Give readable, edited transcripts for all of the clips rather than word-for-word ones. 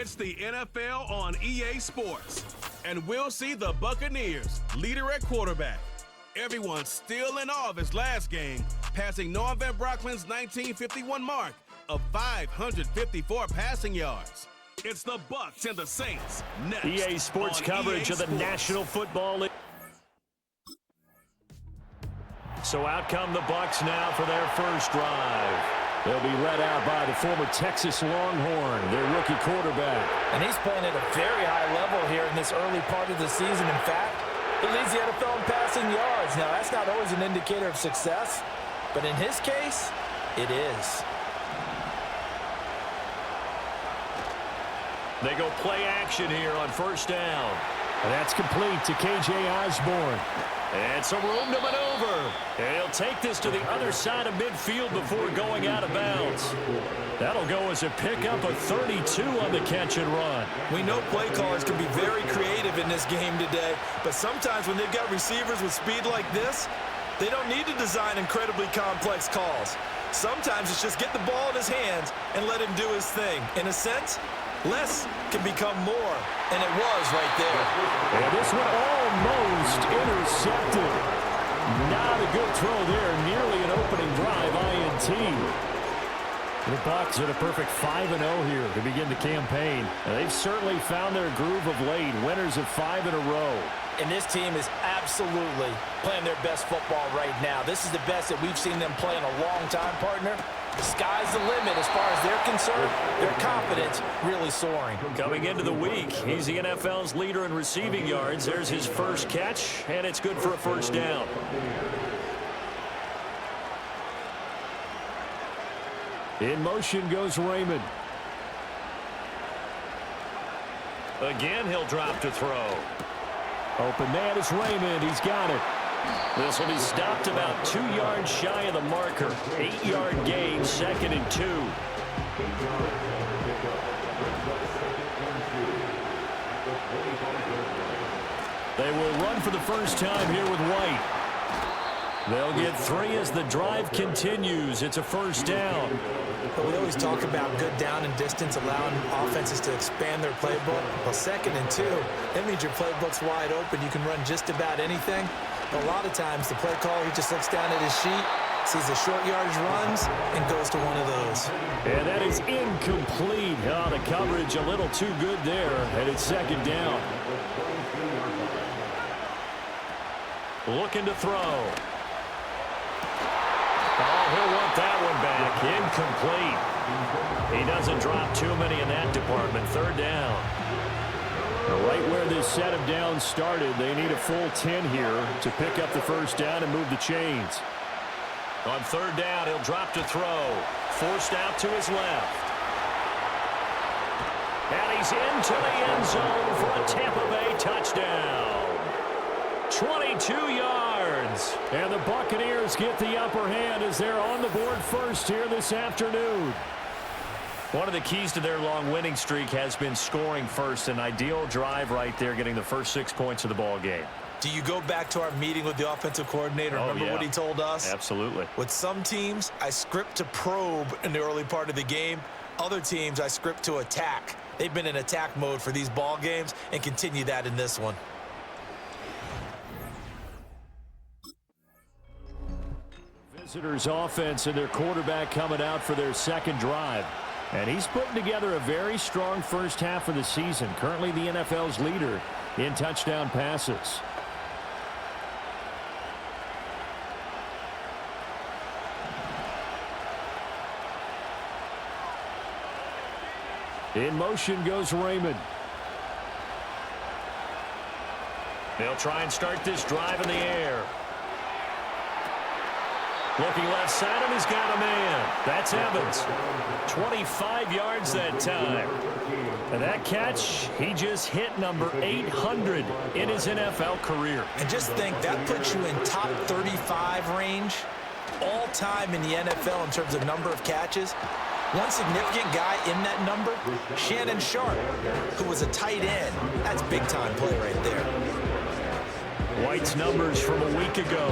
It's the NFL on EA Sports, and we'll see the Buccaneers, leader at quarterback. Everyone's still in awe of his last game, passing Noah Van Brocklin's 1951 mark of 554 passing yards. It's the Bucs and the Saints next. EA Sports coverage of the National Football League. So out come the Bucs now for their first drive. They'll be led out by the former Texas Longhorn, their rookie quarterback. And he's playing at a very high level here in this early part of the season. In fact, he leads the NFL in passing yards. Now, that's not always an indicator of success, but in his case, it is. They go play action here on first down. And that's complete to K.J. Osborne. And some room to maneuver. And he'll take this to the other side of midfield before going out of bounds. That'll go as a pickup of 32 on the catch and run. We know play callers can be very creative in this game today, but sometimes when they've got receivers with speed like this, they don't need to design incredibly complex calls. Sometimes it's just get the ball in his hands and let him do his thing. In a sense, less can become more, and it was right there. And this one almost intercepted. Not a good throw there. Nearly an opening drive, INT. The Bucs at a perfect 5-0 here to begin the campaign. And they've certainly found their groove of late. Winners of 5 in a row. And this team is absolutely playing their best football right now. This is the best that we've seen them play in a long time, partner. The sky's the limit as far as they're concerned. Their confidence really soaring. Coming into the week, he's the NFL's leader in receiving yards. There's his first catch, and it's good for a first down. In motion goes Raymond. Again, he'll drop to throw. Open man is Raymond. He's got it. This will be stopped about 2 yards shy of the marker. 8-yard gain, 2nd and 2. They will run for the first time here with White. They'll get 3 as the drive continues. It's a first down. But we always talk about good down and distance, allowing offenses to expand their playbook. Well, 2nd and 2, that means your playbook's wide open. You can run just about anything. But a lot of times, the play caller, he just looks down at his sheet, sees the short yardage runs, and goes to one of those. And that is incomplete. Oh, the coverage a little too good there, and it's 2nd down. Looking to throw. Oh, he'll want that one back. Incomplete. He doesn't drop too many in that department. 3rd down. Right where this set of downs started, they need a full 10 here to pick up the first down and move the chains. On 3rd down, he'll drop to throw. Forced out to his left. And he's into the end zone for a Tampa Bay touchdown. 22 yards. And the Buccaneers get the upper hand as they're on the board first here this afternoon. One of the keys to their long winning streak has been scoring first. An ideal drive right there, getting the first 6 points of the ball game. Do you go back to our meeting with the offensive coordinator? Remember what he told us? Absolutely. With some teams, I script to probe in the early part of the game. Other teams, I script to attack. They've been in attack mode for these ball games and continue that in this one. Visitors offense and their quarterback coming out for their 2nd drive. And he's putting together a very strong first half of the season. Currently the NFL's leader in touchdown passes. In motion goes Raymond. They'll try and start this drive in the air. Looking left side, and he's got a man. That's Evans. 25 yards that time. And that catch, he just hit number 800 in his NFL career. And just think, that puts you in top 35 range all time in the NFL in terms of number of catches. One significant guy in that number, Shannon Sharpe, who was a tight end. That's big-time play right there. White's numbers from a week ago.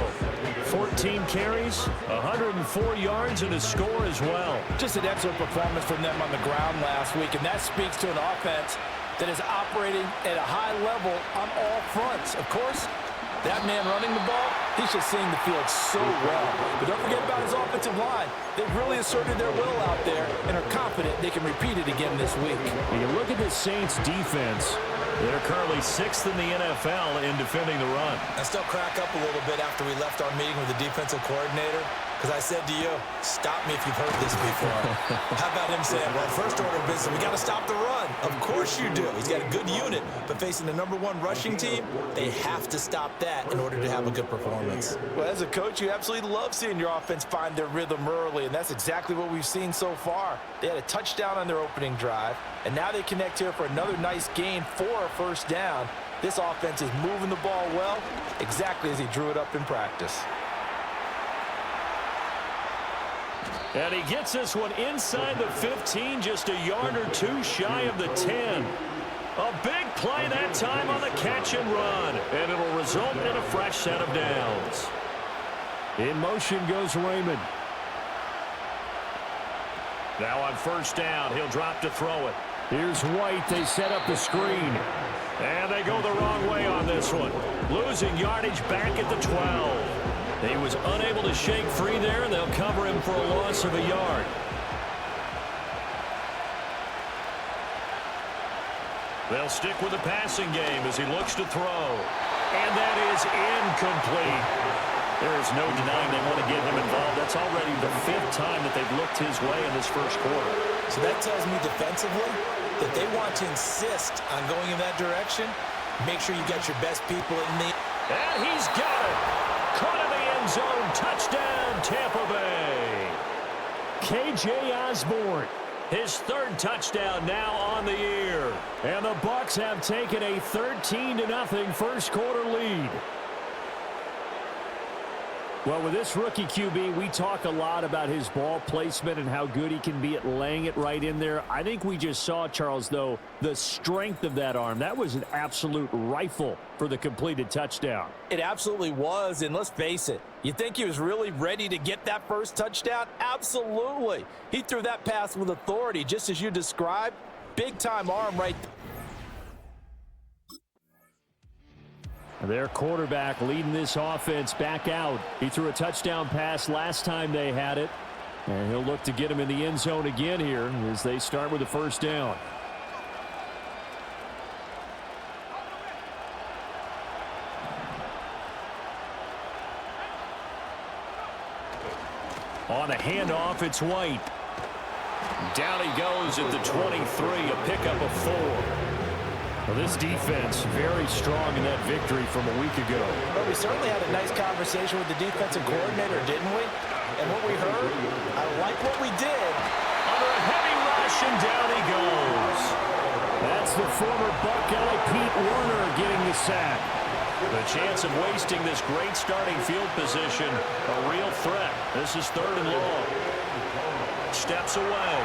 14 carries, 104 yards, and a score as well. Just an excellent performance from them on the ground last week, and that speaks to an offense that is operating at a high level on all fronts. Of course, that man running the ball, he's just seeing the field so well. But don't forget about his offensive line. They've really asserted their will out there and are confident they can repeat it again this week. When you look at the Saints defense, they're currently 6th in the NFL in defending the run. I still crack up a little bit after we left our meeting with the defensive coordinator, because I said to you, stop me if you've heard this before. How about him saying, well, first order of business, we got to stop the run. Of course you do. He's got a good unit, but facing the #1 rushing team, they have to stop that in order to have a good performance. Well, as a coach, you absolutely love seeing your offense find their rhythm early, and that's exactly what we've seen so far. They had a touchdown on their opening drive, and now they connect here for another nice gain for a first down. This offense is moving the ball well, exactly as he drew it up in practice. And he gets this one inside the 15, just a yard or two shy of the 10. A big play that time on the catch and run, and it'll result in a fresh set of downs. In motion goes Raymond. Now on first down, he'll drop to throw it. Here's White. They set up the screen. And they go the wrong way on this one. Losing yardage back at the 12. He was unable to shake free there, and they'll cover him for a loss of a yard. They'll stick with the passing game as he looks to throw. And that is incomplete. There is no denying they want to get him involved. That's already the 5th time that they've looked his way in this first quarter. So that tells me defensively that they want to insist on going in that direction. Make sure you got your best people in the... And he's got it. Caught in the end zone. Touchdown, Tampa Bay. KJ Osborne. His 3rd touchdown now on the year. And the Bucs have taken a 13-0 first quarter lead. Well, with this rookie QB, we talk a lot about his ball placement and how good he can be at laying it right in there. I think we just saw, Charles, though, the strength of that arm. That was an absolute rifle for the completed touchdown. It absolutely was, and let's face it, you think he was really ready to get that first touchdown? Absolutely. He threw that pass with authority, just as you described. Big-time arm right there. Their quarterback leading this offense back out. He threw a touchdown pass last time they had it. And he'll look to get him in the end zone again here as they start with the first down. On a handoff, it's White. Down he goes at the 23, a pickup of 4. Well, this defense very strong in that victory from a week ago. But we certainly had a nice conversation with the defensive coordinator, didn't we? And what we heard, I like what we did. Under a heavy rush, and down he goes. That's the former Buckeye Pete Werner getting the sack. The chance of wasting this great starting field position, a real threat. This is 3rd and long. Steps away.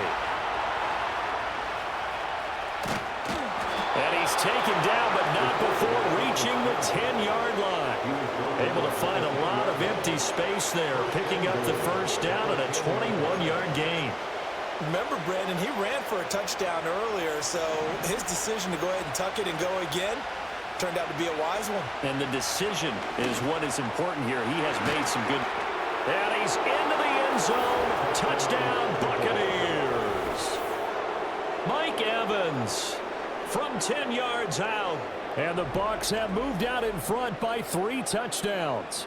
And he's taken down, but not before reaching the 10-yard line. Able to find a lot of empty space there, picking up the first down and a 21-yard gain. Remember, Brandon, he ran for a touchdown earlier, so his decision to go ahead and tuck it and go again turned out to be a wise one. And the decision is what is important here. He has made some good... And he's into the end zone. Touchdown, Buccaneers. Mike Evans from 10 yards out. And the Bucs have moved out in front by 3 touchdowns.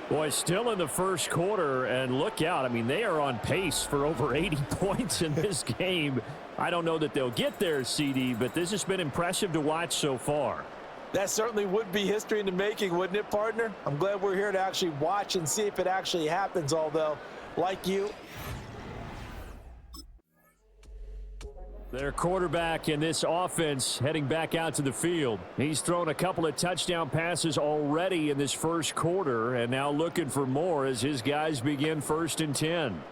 Boy, still in the first quarter, and look out. I mean, they are on pace for over 80 points in this game. I don't know that they'll get there, CD, but this has been impressive to watch so far. That certainly would be history in the making, wouldn't it, partner? I'm glad we're here to actually watch and see if it actually happens, although, like you... Their quarterback in this offense heading back out to the field. He's thrown a couple of touchdown passes already in this first quarter, and now looking for more as his guys begin 1st and 10.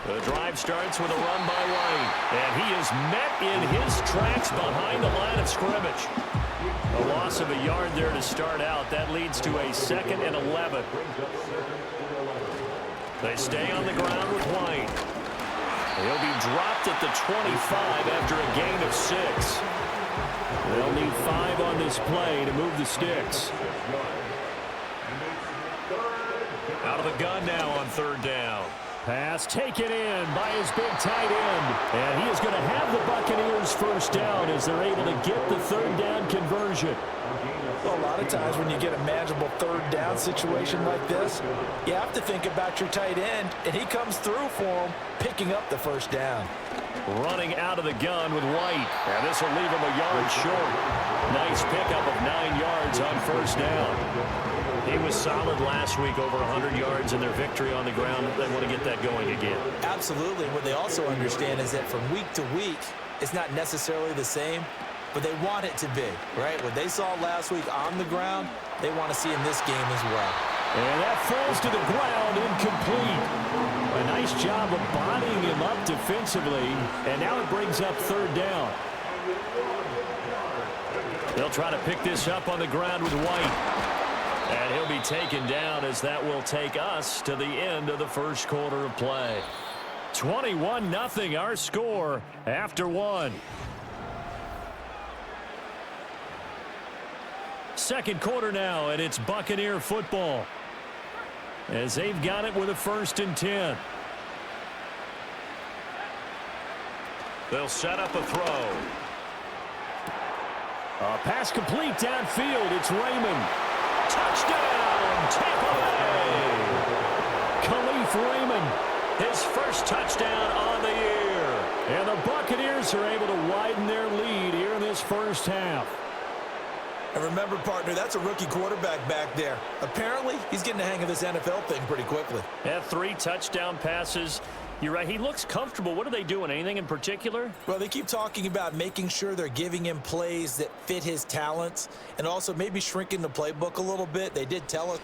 The drive starts with a run by White, and he is met in his tracks behind the line of scrimmage. A loss of a yard there to start out. That leads to a 2nd and 11. They stay on the ground with White. He'll be dropped at the 25 after a gain of 6. They'll need 5 on this play to move the sticks. Out of the gun now on 3rd down. Pass taken in by his big tight end. And he is going to have the Buccaneers first down as they're able to get the 3rd down conversion. Well, a lot of times when you get a manageable 3rd down situation like this, you have to think about your tight end, and he comes through for him, picking up the 1st down. Running out of the gun with White. And this will leave him a yard short. Nice pickup of 9 yards on 1st down. He was solid last week, over 100 yards in their victory on the ground. They want to get that going again. Absolutely. What they also understand is that from week to week, it's not necessarily the same, but they want it to be, right? What they saw last week on the ground, they want to see in this game as well. And that falls to the ground, incomplete. A nice job of bodying him up defensively, and now it brings up 3rd down. They'll try to pick this up on the ground with White. And he'll be taken down as that will take us to the end of the 1st quarter of play. 21-0 our score after 1. 2nd quarter now, and it's Buccaneer football. As they've got it with a 1st and 10. They'll set up a throw. A pass complete downfield. It's Raymond. Touchdown, Tampa Bay! Khalif Raymond, his first touchdown on the year. And the Buccaneers are able to widen their lead here in this 1st half. And remember, partner, that's a rookie quarterback back there. Apparently, he's getting the hang of this NFL thing pretty quickly. Had 3 touchdown passes. You're right, he looks comfortable. What are they doing? Anything in particular? Well, they keep talking about making sure they're giving him plays that fit his talents and also maybe shrinking the playbook a little bit. They did tell us.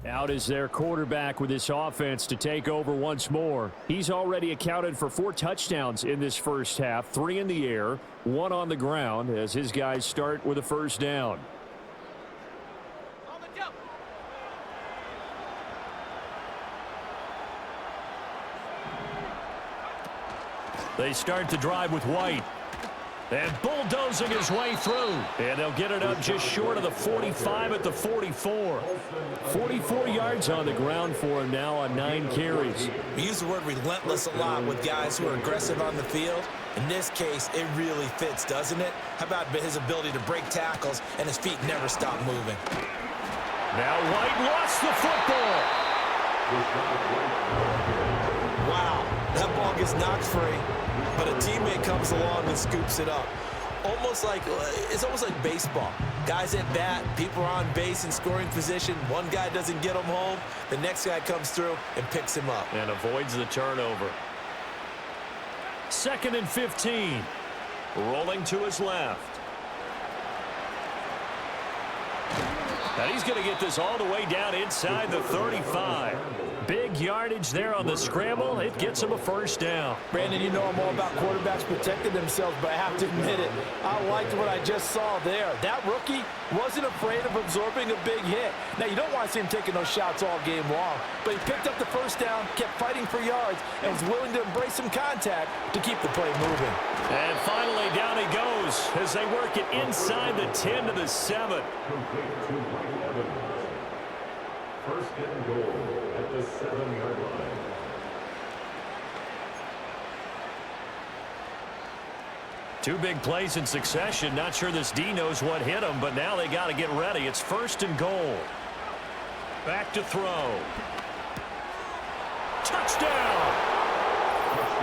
Out is their quarterback with this offense to take over once more. He's already accounted for 4 touchdowns in this 1st half, 3 in the air, 1 on the ground as his guys start with a 1st down. They start the drive with White. And bulldozing his way through. And they'll get it up just short of the 45 at the 44. 44 yards on the ground for him now on 9 carries. We use the word relentless a lot with guys who are aggressive on the field. In this case, it really fits, doesn't it? How about his ability to break tackles and his feet never stop moving? Now White lost the football. Wow, that ball gets knocked free. But a teammate comes along and scoops it up. It's almost like baseball. Guys at bat, people are on base in scoring position. One guy doesn't get him home. The next guy comes through and picks him up. And avoids the turnover. 2nd and 15. Rolling to his left. And he's going to get this all the way down inside the 35. Big yardage there on the scramble. It gets him a 1st down. Brandon, you know I'm all about quarterbacks protecting themselves, but I have to admit it. I liked what I just saw there. That rookie wasn't afraid of absorbing a big hit. Now, you don't want to see him taking those shots all game long, but he picked up the 1st down, kept fighting for yards, and was willing to embrace some contact to keep the play moving. And finally, down he goes as they work it inside the 10 to the 7. 1st and goal at the 7-yard line. Two big plays in succession. Not sure this D knows what hit him, but now they got to get ready. It's 1st and goal. Back to throw. Touchdown!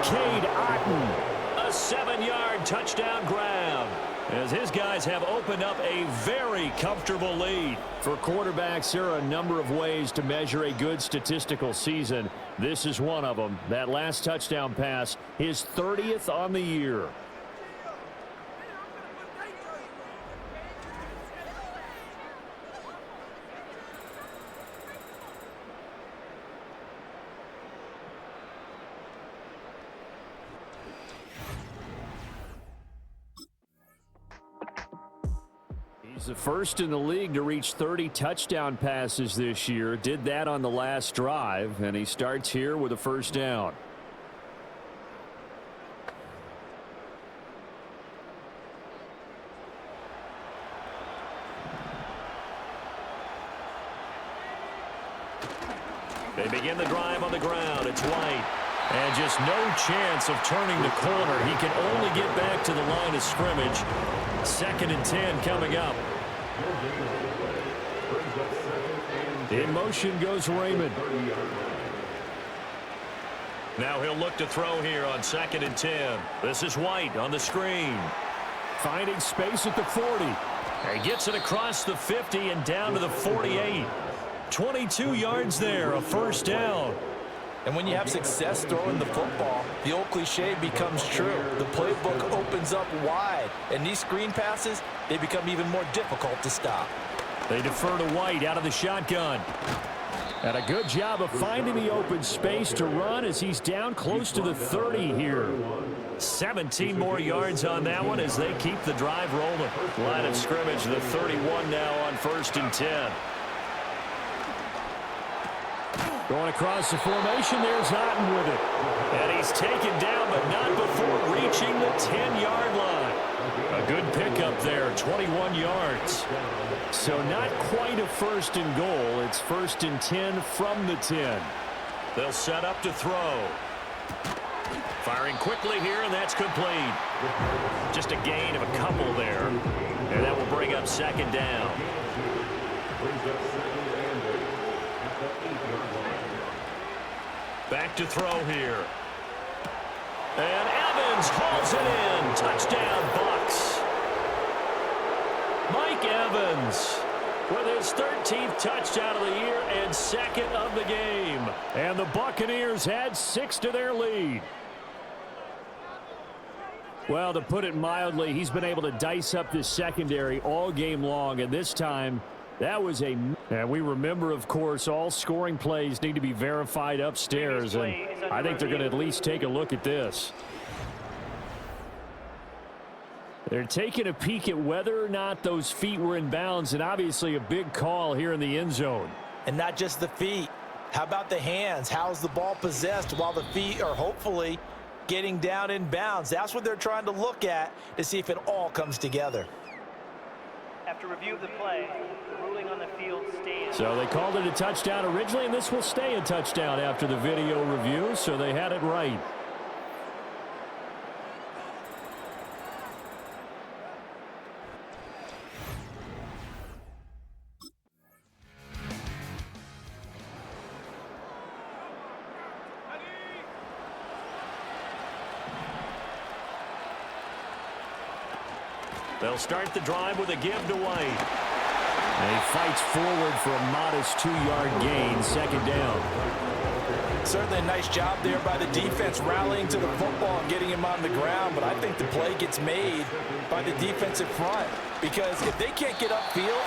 Cade Otton, a 7-yard touchdown grab. As his guys have opened up a very comfortable lead. For quarterbacks, there are a number of ways to measure a good statistical season. This is one of them. That last touchdown pass, his 30th on the year. He's the first in the league to reach 30 touchdown passes this year. Did that on the last drive, and he starts here with a first down. They begin the drive on the ground. It's White. And just no chance of turning the corner. He can only get back to the line of scrimmage. 2nd and 10 coming up. In motion goes Raymond. Now he'll look to throw here on 2nd and 10. This is White on the screen. Finding space at the 40. And gets it across the 50 and down to the 48. 22 yards there, a first down. And when you have success throwing the football, the old cliche becomes true. The playbook opens up wide, and these screen passes, they become even more difficult to stop. They defer to White out of the shotgun. And a good job of finding the open space to run as he's down close to the 30 here. 17 more yards on that one as they keep the drive rolling. Line of scrimmage, the 31 now on 1st and 10. Going across the formation, there's Otten with it. And he's taken down, but not before reaching the 10-yard line. A good pickup there, 21 yards. So not quite a 1st and goal. It's 1st and 10 from the 10. They'll set up to throw. Firing quickly here, and that's complete. Just a gain of a couple there. And that will bring up 2nd down. Back to throw here. And Evans hauls it in. Touchdown, Bucs. Mike Evans with his 13th touchdown of the year and 2nd of the game. And the Buccaneers add 6 to their lead. Well, to put it mildly, he's been able to dice up this secondary all game long, and this time that was a... And we remember, of course, all scoring plays need to be verified upstairs, and I think they're going to at least take a look at this. They're taking a peek at whether or not those feet were in bounds, and obviously a big call here in the end zone. And not just the feet. How about the hands? How's the ball possessed while the feet are hopefully getting down in bounds? That's what they're trying to look at to see if it all comes together. After review of the play, the ruling on the field stands. So they called it a touchdown originally, and this will stay a touchdown after the video review, so they had it right. They'll start the drive with a give to White. And he fights forward for a modest 2-yard gain, 2nd down. Certainly a nice job there by the defense rallying to the football and getting him on the ground, but I think the play gets made by the defensive front because if they can't get upfield,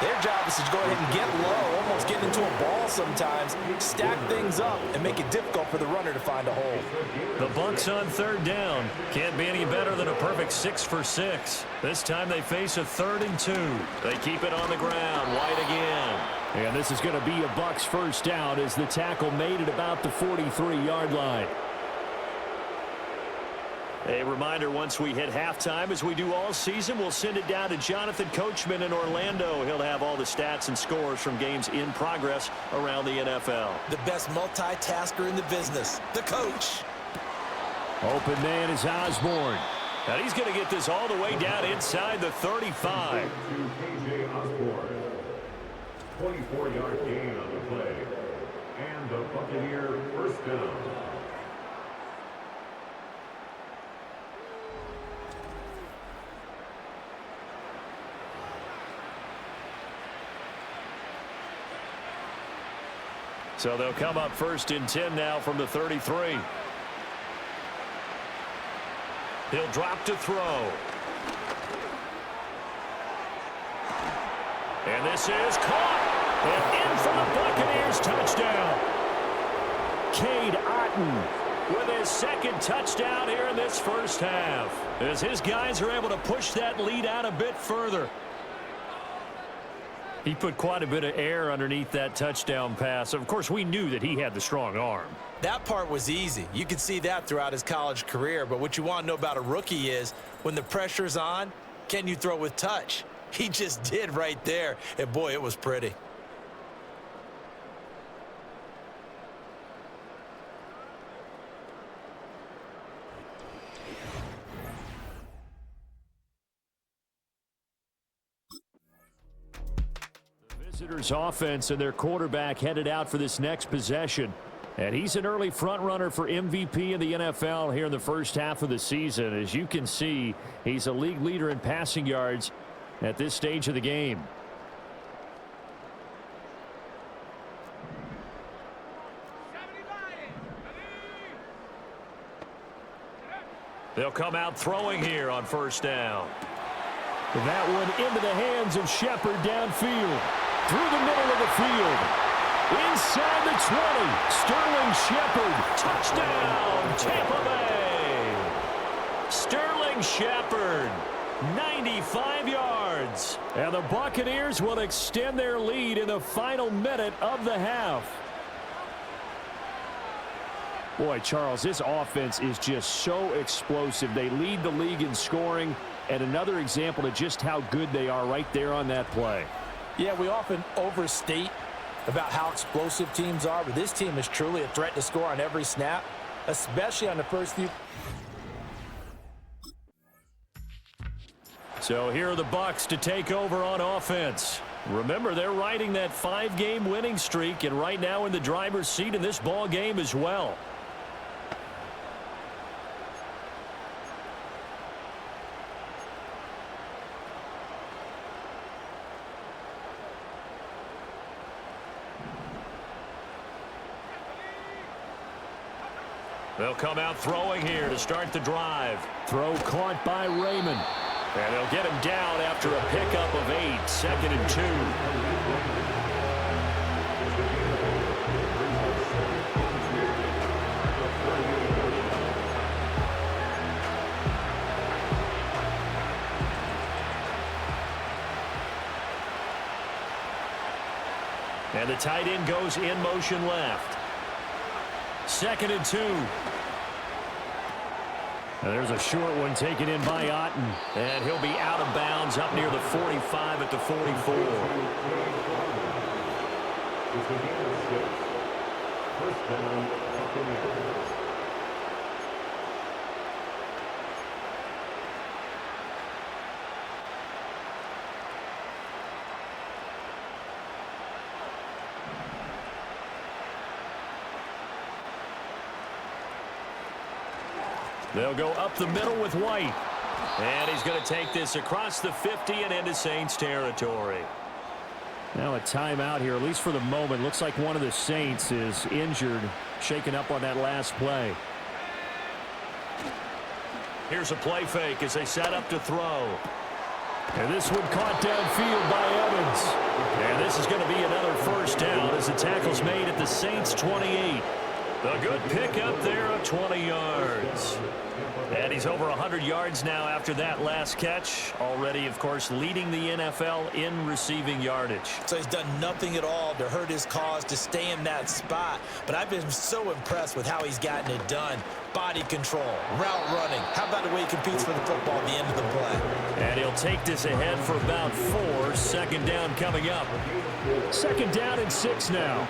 their job is to go ahead and get low, almost get into a ball sometimes, stack things up, and make it difficult for the runner to find a hole. The Bucs on 3rd down. Can't be any better than a perfect 6 for 6. This time they face a 3rd and 2. They keep it on the ground. White again. And this is going to be a Bucs first down as the tackle made at about the 43-yard line. A reminder, once we hit halftime, as we do all season, we'll send it down to Jonathan Coachman in Orlando. He'll have all the stats and scores from games in progress around the NFL. The best multitasker in the business, the coach. Open man is Osborne. And he's going to get this all the way down inside the 35. K.J. Osborne. 24-yard gain on the play. And the Buccaneer first down. So they'll come up 1st and 10 now from the 33. He'll drop to throw. And this is caught. And in for the Buccaneers touchdown. Cade Otton with his 2nd touchdown here in this first half, as his guys are able to push that lead out a bit further. He put quite a bit of air underneath that touchdown pass. Of course, we knew that he had the strong arm. That part was easy. You could see that throughout his college career. But what you want to know about a rookie is when the pressure's on, can you throw with touch? He just did right there. And, boy, it was pretty. Visitors offense and their quarterback headed out for this next possession. And he's an early front runner for MVP in the NFL here in the first half of the season. As you can see, he's a league leader in passing yards at this stage of the game. They'll come out throwing here on first down. That one into the hands of Shepard downfield. Through the middle of the field. Inside the 20. Sterling Shepard. Touchdown, Tampa Bay. Sterling Shepard. 95 yards. And the Buccaneers will extend their lead in the final minute of the half. Boy, Charles, this offense is just so explosive. They lead the league in scoring, and another example of just how good they are right there on that play. Yeah, we often overstate about how explosive teams are, but this team is truly a threat to score on every snap, especially on the first few. So here are the Bucs to take over on offense. Remember, they're riding that 5-game winning streak, and right now in the driver's seat in this ball game as well. They'll come out throwing here to start the drive. Throw caught by Raymond. And they'll get him down after a pickup of 8, 2nd and 2. And the tight end goes in motion left. 2nd and 2. And there's a short one taken in by Otten. And he'll be out of bounds up near the 45 at the 44. First down, Buccaneers. They'll go up the middle with White. And he's going to take this across the 50 and into Saints territory. Now a timeout here, at least for the moment. Looks like one of the Saints is injured, shaken up on that last play. Here's a play fake as they set up to throw. And this one caught downfield by Evans. And this is going to be another first down as the tackle's made at the Saints 28. A good pickup there of 20 yards. And he's over 100 yards now after that last catch. Already, of course, leading the NFL in receiving yardage. So he's done nothing at all to hurt his cause, to stay in that spot. But I've been so impressed with how he's gotten it done. Body control, route running. How about the way he competes for the football at the end of the play? And he'll take this ahead for about 4. 2nd down coming up. 2nd down and 6 now.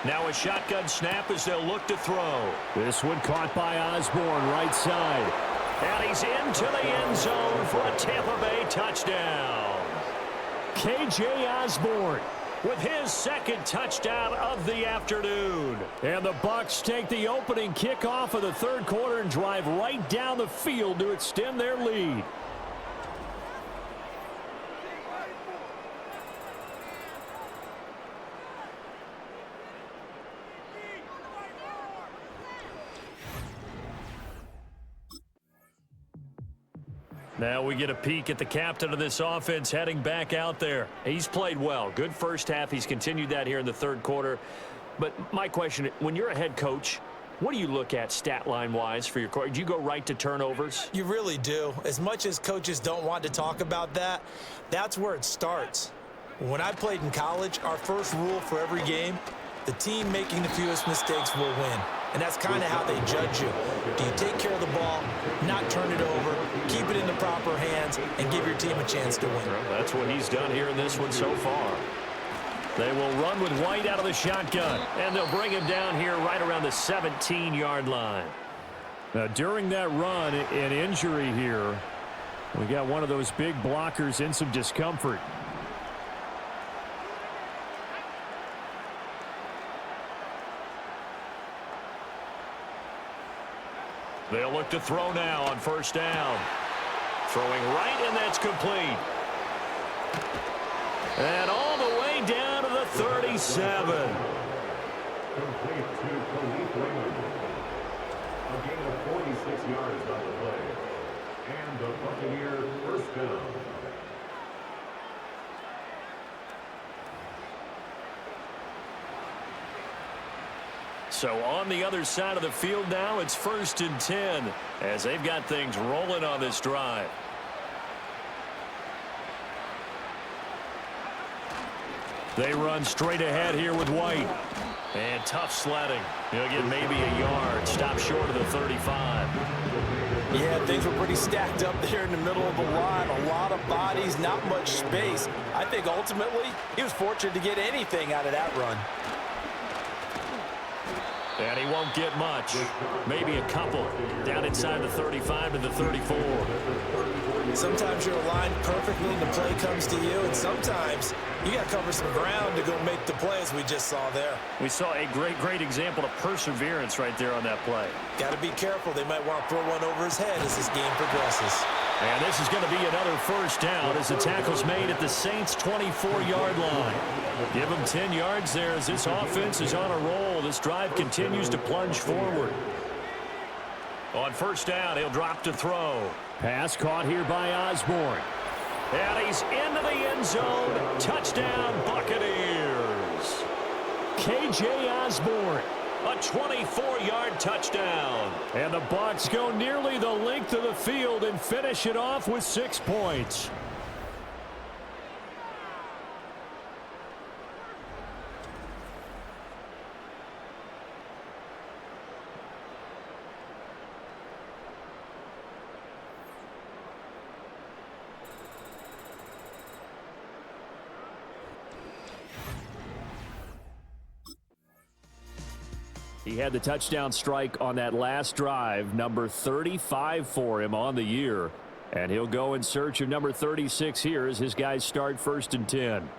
Now a shotgun snap as they'll look to throw. This one caught by Osborne, right side. And he's into the end zone for a Tampa Bay touchdown. KJ Osborne with his 2nd touchdown of the afternoon. And the Bucs take the opening kickoff of the 3rd quarter and drive right down the field to extend their lead. Now we get a peek at the captain of this offense heading back out there. He's played well. Good first half. He's continued that here in the 3rd quarter. But my question, when you're a head coach, What do you look at stat line-wise for your quarterback? Do you go right to turnovers? You really do. As much as coaches don't want to talk about that, that's where it starts. When I played in college, our first rule for every game, the team making the fewest mistakes will win. And that's kind of how they judge you. Do you take care of the ball, not turn it over, keep it in the proper hands, and give your team a chance to win? Well, that's what he's done here in this one so far. They will run with White out of the shotgun, and they'll bring him down here right around the 17-yard line. Now, during that run, an injury here. We got one of those big blockers in some discomfort. They'll look to throw now on first down. Throwing right, and that's complete. And all the way down to the 37. Complete to Khalif Raymond. A gain of 46 yards on the play. And the Buccaneer first down. So on the other side of the field now, it's 1st and 10 as they've got things rolling on this drive. They run straight ahead here with White. And tough sledding. He'll get maybe a yard. Stop short of the 35. Yeah, things were pretty stacked up there in the middle of the line. A lot of bodies, not much space. I think ultimately he was fortunate to get anything out of that run. And he won't get much. Maybe a couple. Down inside the 35 to the 34. Sometimes you're aligned perfectly and the play comes to you, and sometimes you got to cover some ground to go make the play, as we just saw there. We saw a great example of perseverance right there on that play. Got to be careful. They might want to throw one over his head as this game progresses. And this is going to be another first down as the tackle's made at the Saints' 24-yard line. Give them 10 yards there as this offense is on a roll. This drive continues to plunge forward. On first down, he'll drop to throw. Pass caught here by Osborne. And he's into the end zone. Touchdown, Buccaneers. KJ Osborne. A 24-yard touchdown. And the Bucs go nearly the length of the field and finish it off with 6 points. He had the touchdown strike on that last drive, number 35 for him on the year. And he'll go in search of number 36 here as his guys start 1st and 10.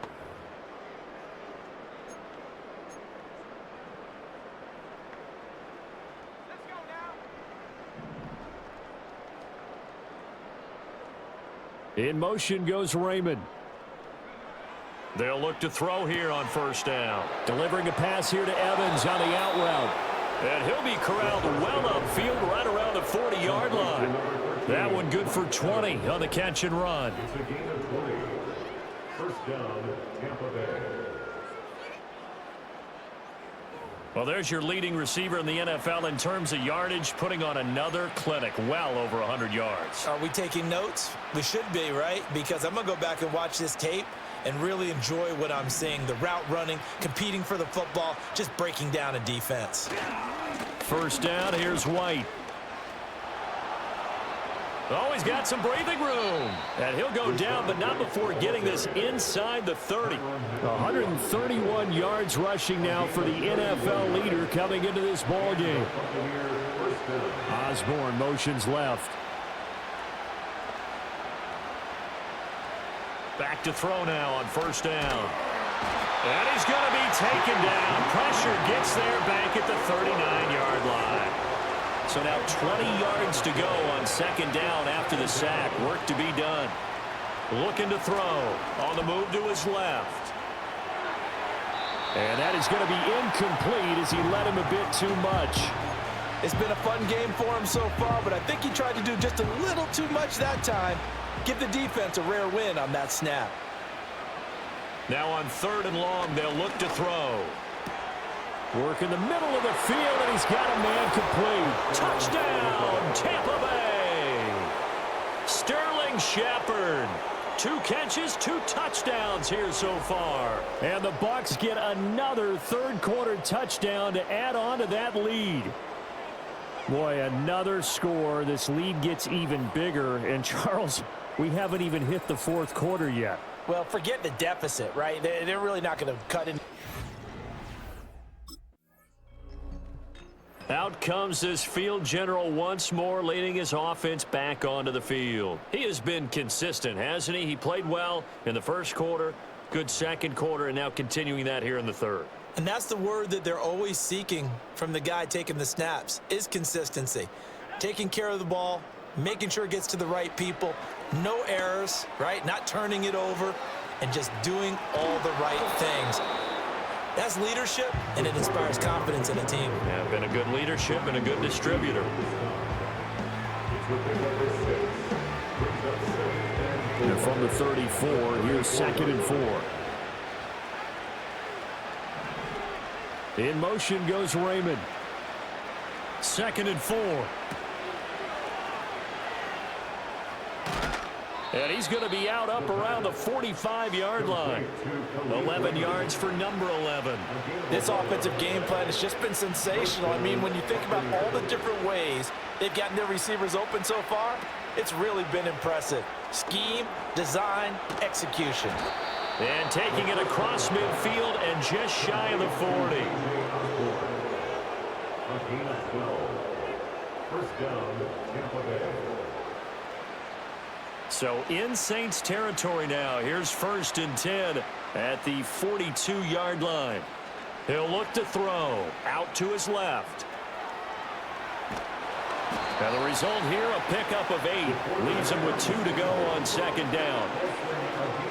In motion goes Raymond. They'll look to throw here on first down. Delivering a pass here to Evans on the out route. And he'll be corralled well upfield right around the 40-yard line. That one good for 20 on the catch and run. It's a gain of 20. First down, Tampa Bay. Well, there's your leading receiver in the NFL in terms of yardage, putting on another clinic, well over 100 yards. Are we taking notes? We should be, right? Because I'm going to go back and watch this tape and really enjoy what I'm seeing. The route running, competing for the football, just breaking down a defense. First down, here's White. Oh, he's got some breathing room. And he'll go down, but not before getting this inside the 30. 131 yards rushing now for the NFL leader coming into this ball game. Osborne motions left. Back to throw now on first down. And he's going to be taken down. Pressure gets there back at the 39-yard line. So now 20 yards to go on second down after the sack. Work to be done. Looking to throw. On the move to his left. And that is going to be incomplete as he led him a bit too much. It's been a fun game for him so far, but I think he tried to do just a little too much that time. Give the defense a rare win on that snap. Now on 3rd and long, they'll look to throw. Work in the middle of the field, and he's got a man complete. Touchdown, Tampa Bay. Sterling Shepard. 2 catches, 2 touchdowns here so far. And the Bucs get another third-quarter touchdown to add on to that lead. Boy, another score. This lead gets even bigger. And, Charles, we haven't even hit the fourth quarter yet. Well, forget the deficit, right? They're really not going to cut in. Out comes this field general once more, leading his offense back onto the field. He has been consistent, hasn't he? He played well in the first quarter, good second quarter, and now continuing that here in the third. And that's the word that they're always seeking from the guy taking the snaps, is consistency. Taking care of the ball, making sure it gets to the right people, no errors, right? Not turning it over, and just doing all the right things. That's leadership, and it inspires confidence in a team. Yeah, been a good leadership and a good distributor. And from the 34, here's 2nd and 4. In motion goes Raymond. 2nd and 4. And he's going to be out up around the 45-yard line. 11 yards for number 11. This offensive game plan has just been sensational. I mean, when you think about all the different ways they've gotten their receivers open so far, it's really been impressive. Scheme, design, execution. And taking it across midfield and just shy of the 40. First down, Tampa Bay. So in Saints territory now. Here's 1st and 10 at the 42-yard line. He'll look to throw out to his left. Now the result here, a pickup of 8. Leaves him with 2 to go on 2nd down.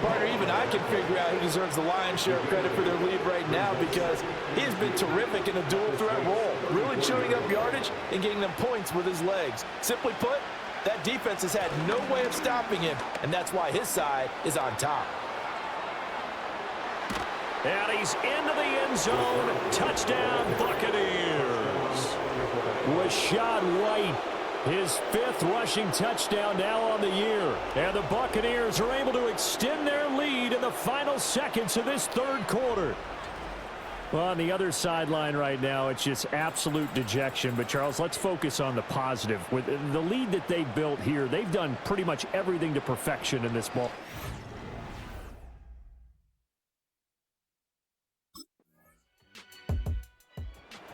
Partner, even I can figure out who deserves the lion's share of credit for their lead right now, because he has been terrific in a dual threat role, really chewing up yardage and getting them points with his legs. Simply put, that defense has had no way of stopping him, and that's why his side is on top. And he's into the end zone. Touchdown, Buccaneers. Rachaad White, his 5th rushing touchdown now on the year. And the Buccaneers are able to extend their lead in the final seconds of this third quarter. Well, on the other sideline right now, it's just absolute dejection. But, Charles, let's focus on the positive. With the lead that they built here, they've done pretty much everything to perfection in this ball.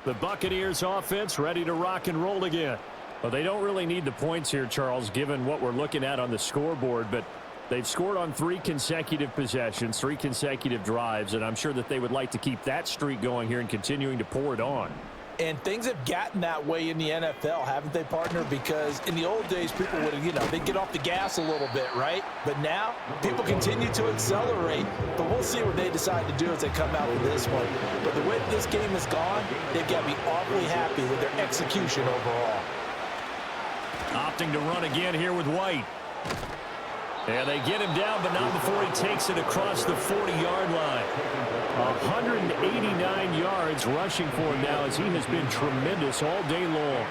The Buccaneers offense ready to rock and roll again. Well, they don't really need the points here, Charles, given what we're looking at on the scoreboard. But they've scored on 3 consecutive possessions, 3 consecutive drives, and I'm sure that they would like to keep that streak going here and continuing to pour it on. And things have gotten that way in the NFL, haven't they, partner? Because in the old days, people would, they'd get off the gas a little bit, right? But now, people continue to accelerate. But we'll see what they decide to do as they come out with this one. But the way this game has gone, they've got to be awfully happy with their execution overall. Opting to run again here with White. And they get him down, but not before he takes it across the 40-yard line. 189 yards rushing for him now, as he has been tremendous all day long.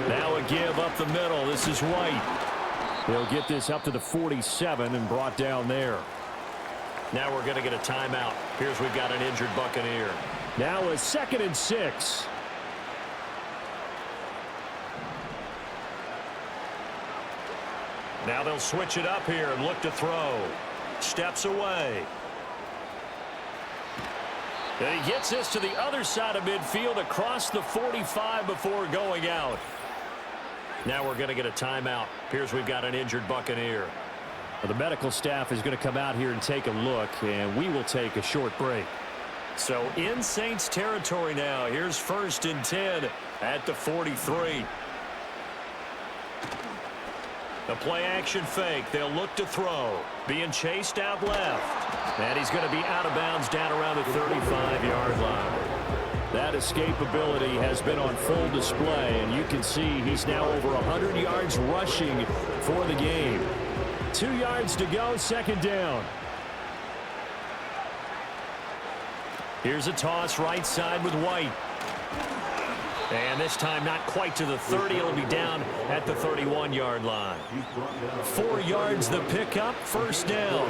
Now a give up the middle. This is White. They'll get this up to the 47 and brought down there. Now we're going to get a timeout. Here's we've got an injured Buccaneer. Now a 2nd and 6. Now they'll switch it up here and look to throw. Steps away. And he gets this to the other side of midfield across the 45 before going out. Now we're going to get a timeout. Here's we've got an injured Buccaneer. Well, the medical staff is going to come out here and take a look, and we will take a short break. So in Saints territory now. Here's 1st and 10 at the 43. The play action fake. They'll look to throw. Being chased out left. And he's going to be out of bounds down around the 35-yard line. That escapability has been on full display, and you can see he's now over 100 yards rushing for the game. 2 yards to go, 2nd down. Here's a toss right side with White. And this time not quite to the 30. It'll be down at the 31-yard line. 4 yards the pickup, first down.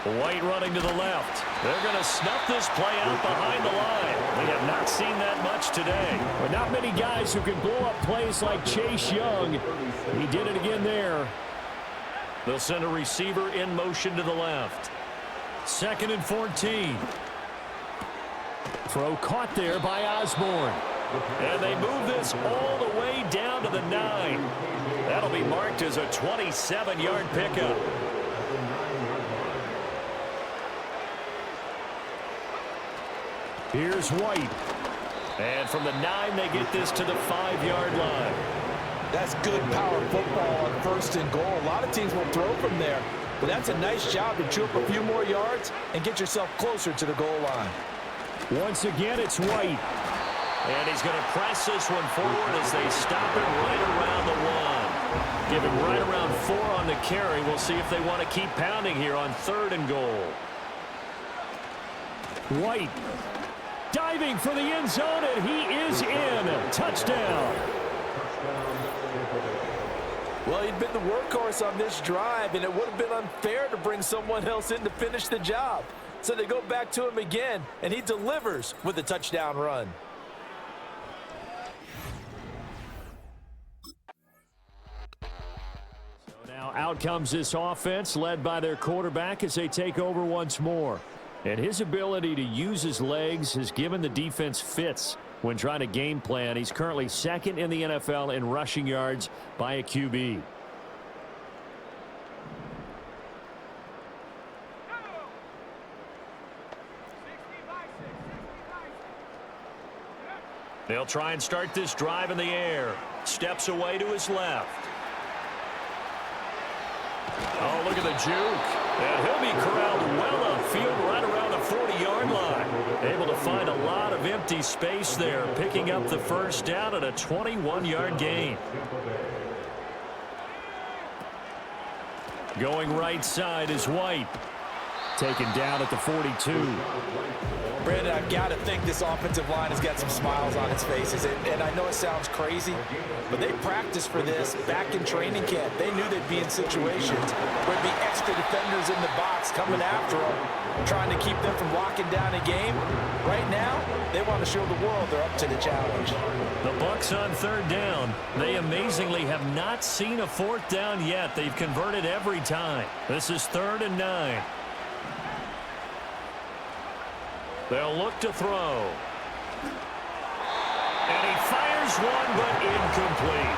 White running to the left. They're going to snuff this play out behind the line. We have not seen that much today. But not many guys who can blow up plays like Chase Young. He did it again there. They'll send a receiver in motion to the left. 2nd and 14. Throw caught there by Osborne. And they move this all the way down to the 9. That'll be marked as a 27-yard pickup. Here's White. And from the 9, they get this to the 5-yard line. That's good power football on 1st and goal. A lot of teams will throw from there, but that's a nice job to chew up a few more yards and get yourself closer to the goal line. Once again, it's White. And he's going to press this one forward as they stop it right around the 1. Give him right around 4 on the carry. We'll see if they want to keep pounding here on 3rd and goal. White diving for the end zone, and he is in. Touchdown. Well, he'd been the workhorse on this drive, and it would have been unfair to bring someone else in to finish the job. So they go back to him again, and he delivers with a touchdown run. So now out comes this offense, led by their quarterback as they take over once more. And his ability to use his legs has given the defense fits when trying to game plan. He's currently 2nd in the NFL in rushing yards by a QB. They'll try and start this drive in the air. Steps away to his left. Oh, look at the juke. And he'll be corralled well upfield right around the 40-yard line. Able to find a lot of empty space there, picking up the first down at a 21-yard gain. Going right side is White. Taken down at the 42. Brandon, I've got to think this offensive line has got some smiles on its faces. And I know it sounds crazy, but they practiced for this back in training camp. They knew they'd be in situations where there'd be extra defenders in the box coming after them, trying to keep them from locking down a game. Right now, they want to show the world they're up to the challenge. The Bucs on 3rd down. They amazingly have not seen a 4th down yet. They've converted every time. This is 3rd and 9. They'll look to throw. And he fires one, but incomplete.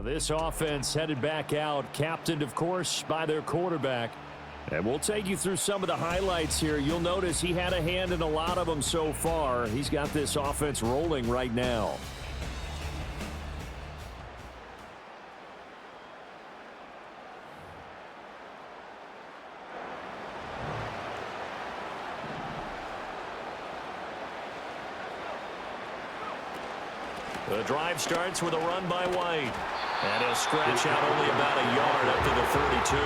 This offense headed back out, captained, of course, by their quarterback. And we'll take you through some of the highlights here. You'll notice he had a hand in a lot of them so far. He's got this offense rolling right now. The drive starts with a run by White. And he'll stretch out only about a yard up to the 32.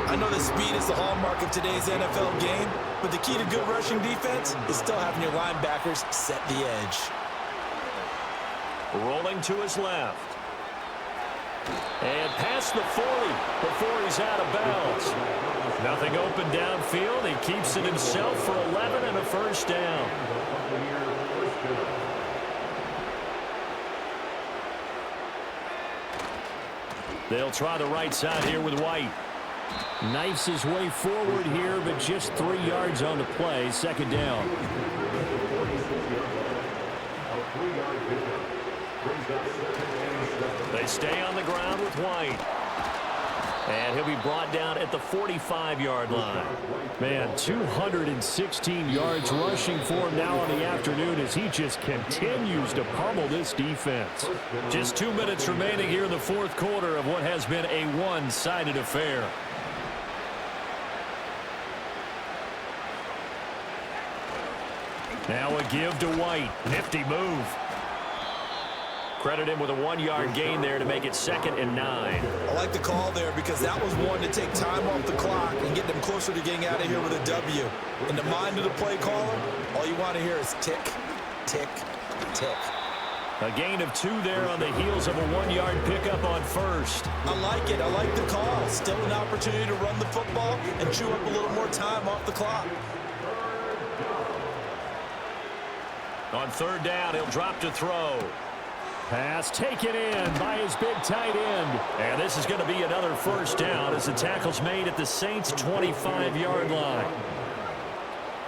I know that speed is the hallmark of today's NFL game, but the key to good rushing defense is still having your linebackers set the edge. Rolling to his left. And past the 40 before he's out of bounds. Nothing open downfield. He keeps it himself for 11 and a first down. They'll try the right side here with White. Knifes his way forward here, but just 3 yards on the play. 2nd down. They stay on the ground with White. And he'll be brought down at the 45-yard line. Man, 216 yards rushing for him now on the afternoon as he just continues to pummel this defense. Just 2 minutes remaining here in the 4th quarter of what has been a one-sided affair. Now a give to White. Nifty move. Credit him with a 1-yard gain there to make it 2nd and 9. I like the call there because that was one to take time off the clock and get them closer to getting out of here with a W. In the mind of the play caller, all you want to hear is tick, tick, tick. A gain of 2 there on the heels of a 1-yard pickup on first. I like it. I like the call. Still an opportunity to run the football and chew up a little more time off the clock. On 3rd down, he'll drop to throw. Pass taken in by his big tight end. And this is going to be another 1st down as the tackle's made at the Saints' 25-yard line.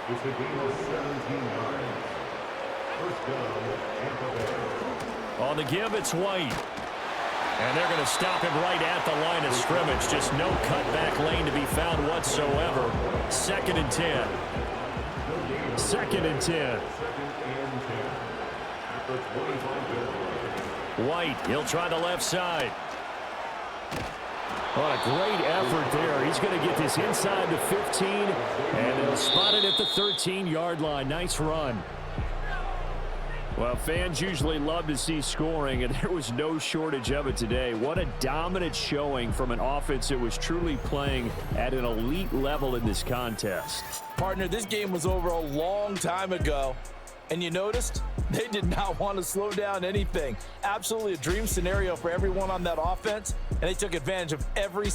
It's a gain of 17 yards. 1st down, Tampa Bay. On the give, it's White. And they're going to stop him right at the line of scrimmage. Just no cutback lane to be found whatsoever. 2nd and 10. 2nd and 10. 2nd and 10. At the 25-yard line. White, he'll try the left side. What a great effort there. He's going to get this inside the 15, and they'll spot it at the 13-yard line. Nice run. Well, fans usually love to see scoring, and there was no shortage of it today. What a dominant showing from an offense that was truly playing at an elite level in this contest. Partner, this game was over a long time ago. And you noticed they did not want to slow down anything. Absolutely a dream scenario for everyone on that offense, and they took advantage of every